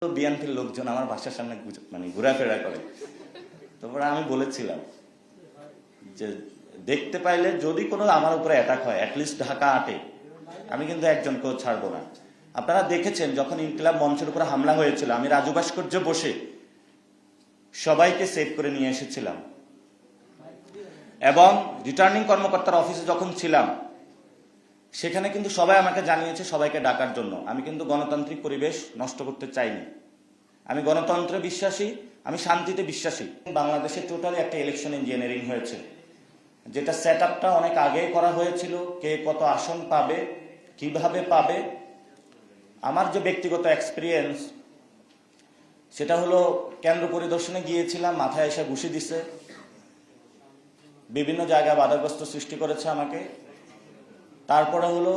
বিএনপির লোকজন আমার বাসার সামনে মানে ঘোরাফেরা করে। তারপরে আমি বলেছিলাম যে দেখতে পাইলে যদি কোনো আমার উপরে অ্যাটাক হয়, অ্যাটলিস্ট ঢাকা 8-এ আমি কিন্তু একজনকেও ছাড়বো না। আপনারা দেখেছেন যখন ইনকিলাব মঞ্চের উপরে হামলা হয়েছিল, আমি রাজু ভাস্কর্যে বসে সবাইকে সেভ করে নিয়ে এসেছিলাম, এবং রিটার্নিং কর্মকর্তার অফিসে যখন ছিলাম সেখানে কিন্তু সবাই আমাকে জানিয়েছে সবাইকে ডাকার জন্য। আমি কিন্তু গণতান্ত্রিক পরিবেশ নষ্ট করতে চাইনি। আমি গণতন্ত্রে বিশ্বাসী, আমি শান্তিতে বিশ্বাসী। বাংলাদেশে টোটালি একটা ইলেকশন ইঞ্জিনিয়ারিং হয়েছে, যেটা সেট আপটা অনেক আগেই করা হয়েছিল। কে কত আসন পাবে, কিভাবে পাবে। আমার যে ব্যক্তিগত এক্সপিরিয়েন্স সেটা হলো, কেন্দ্র পরিদর্শনে গিয়েছিলাম, মাথায় এসে ঘুষি দিছে, বিভিন্ন জায়গায় বাধাগ্রস্ত সৃষ্টি করেছে আমাকে। তারপরে হলো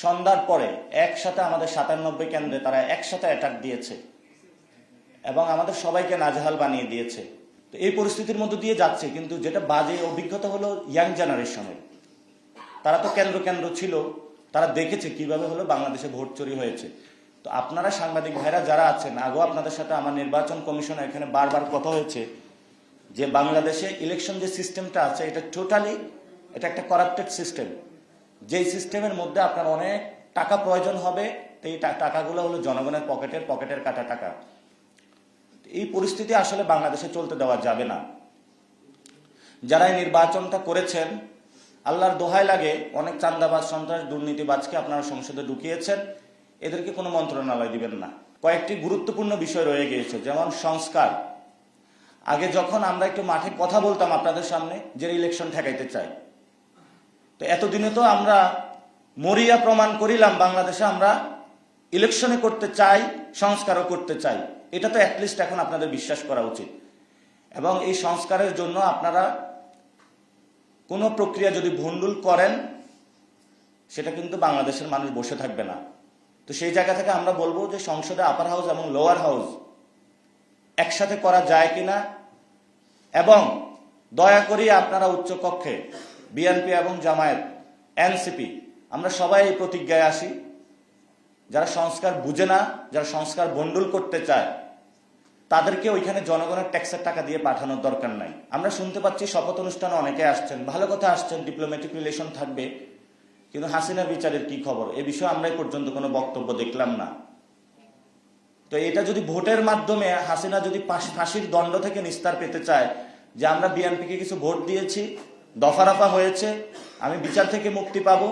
সন্ধ্যার পরে একসাথে আমাদের 97 কেন্দ্রে তারা একসাথে অ্যাটাক দিয়েছে এবং আমাদের সবাইকে নাজেহাল বানিয়ে দিয়েছে। তো এই পরিস্থিতির মধ্যে দিয়ে যাচ্ছে, কিন্তু যেটা বাজে অভিজ্ঞতা হলো ইয়াং জেনারেশনের। তারা তো কেন্দ্র কেন্দ্র ছিল, তারা দেখেছে কিভাবে হলো বাংলাদেশে ভোট চুরি হয়েছে। তো আপনারা সাংবাদিক ভাইরা যারা আছেন, আগেও আপনাদের সাথে আমার নির্বাচন কমিশনের এখানে বারবার কথা হয়েছে যে বাংলাদেশে ইলেকশন যে সিস্টেমটা আছে এটা টোটালি এটা একটা করাপ্টেড সিস্টেম। যেই সিস্টেমের মধ্যে আপনার অনেক টাকা প্রয়োজন হবে, তো এই টাকাগুলো হলো জনগণের পকেটের কাটা টাকা। এই পরিস্থিতি আসলে বাংলাদেশে চলতে দেওয়া যাবে না। যারা এই নির্বাচনটা করেছেন, আল্লাহর দোহাই লাগে, অনেক চাঁদাবাজ, সন্ত্রাস, দুর্নীতিবাজকে আপনারা সংসদে ঢুকিয়েছেন, এদেরকে কোনো মন্ত্রণালয় দিবেন না। কয়েকটি গুরুত্বপূর্ণ বিষয় রয়ে গিয়েছে, যেমন সংস্কার। আগে যখন আমরা একটু মাঠে কথা বলতাম আপনাদের সামনে যে ইলেকশন ঠেকাইতে চাই, তো এতদিনে তো আমরা মরিয়া প্রমাণ করিলাম বাংলাদেশে আমরা ইলেকশনে করতে চাই, সংস্কারও করতে চাই। এটা তো অ্যাটলিস্ট এখন আপনাদের বিশ্বাস করা উচিত। এবং এই সংস্কারের জন্য আপনারা কোনো প্রক্রিয়া যদি ভণ্ডুল করেন, সেটা কিন্তু বাংলাদেশের মানুষ বসে থাকবে না। তো সেই জায়গা থেকে আমরা বলবো যে সংসদে আপার হাউস এবং লোয়ার হাউস একসাথে করা যায় কিনা, এবং দয়া করে আপনারা উচ্চ কক্ষে বিএনপি এবং জামায়াত, এনসিপি, আমরা সবাই এই প্রতিজ্ঞায় আসি, যারা সংস্কার বুঝে না, যারা সংস্কার ভণ্ডুল করতে চায়, তাদেরকে ওইখানে জনগণের ট্যাক্সের টাকা দিয়ে পাঠানোর দরকার নাই। আমরা শুনতে পাচ্ছি শপথ অনুষ্ঠানে অনেকে আসছেন, ভালো কথা আসছেন, ডিপ্লোম্যাটিক রিলেশন থাকবে, কিন্তু হাসিনার বিচারের কি খবর, এ বিষয়ে আমরা এই পর্যন্ত কোনো বক্তব্য দেখলাম না। তো এটা যদি ভোটের মাধ্যমে হাসিনা যদি ফাঁসির দণ্ড থেকে নিস্তার পেতে চায়, যে আমরা বিএনপিকে কিছু ভোট দিয়েছি, দফারফা হয়েছে, আমি বিচার থেকে মুক্তি পাবো,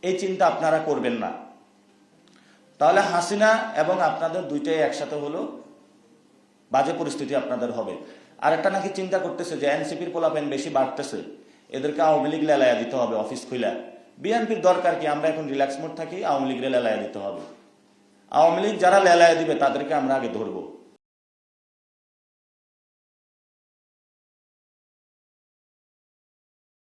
এই চিন্তা আপনারা করবেন না। তাহলে হাসিনা এবং আপনাদের দুইটাই একসাথে হলো বাজে পরিস্থিতি আপনাদের হবে। আর একটা নাকি চিন্তা করতেছে যে এনসিপির পোলাপেন বেশি বাড়তেছে, এদেরকে আওয়ামী লীগ লেলাইয়া দিতে হবে অফিস খুলে। বিএনপির দরকার কি, আমরা এখন রিল্যাক্স মোড থাকি, আওয়ামী লীগের লেলাইয়া দিতে হবে। আওয়ামী লীগ যারা লেলাইয়া দিবে তাদেরকে আমরা আগে ধরবো।